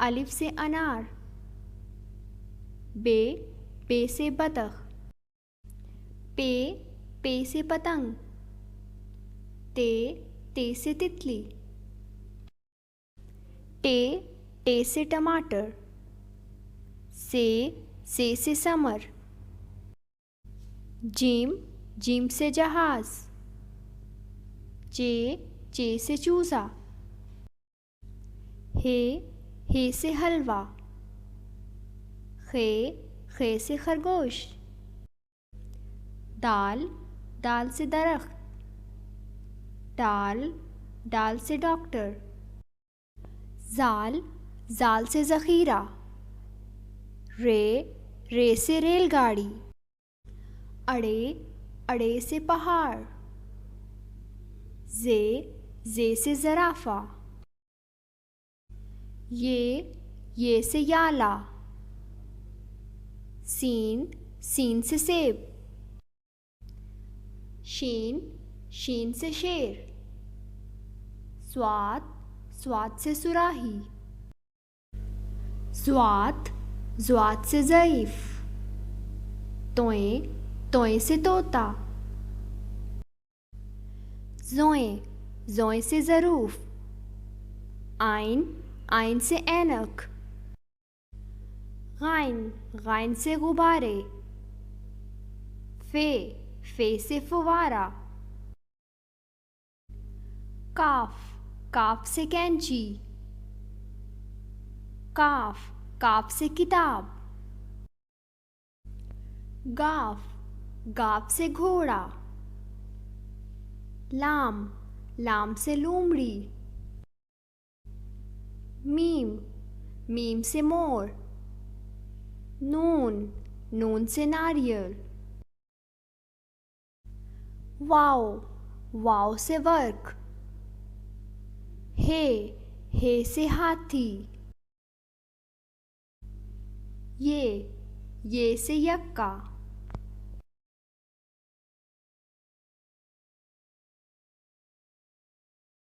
अलिफ से अनार। बे से बतख। पे से पतंग। ते से तितली। टे से टमाटर। से समर। जीम से जहाज। चे से चूजा। हे से हलवा। खे से खरगोश। दाल से दरख्त। डाल से डॉक्टर। जाल से ज़ख़ीरा। रे से रेलगाड़ी। अड़े से पहाड़। जे से ज़राफ़ा। ये से याला। सीन से सेब। शीन से शेर। स्वाद से सुराही। ज़्वात से ज़ईफ़। तोए से तोता। ज़ोए से ज़रूफ़। आइन से ऐनक। गाइन से गुब्बारे। फे से फुवारा। काफ से कैंची। काफ से किताब। गाफ से घोड़ा। लाम से लोमड़ी। मीम से मोर। नून से नारियल। वाव से वर्क। हे से हाथी। ये से यक्का।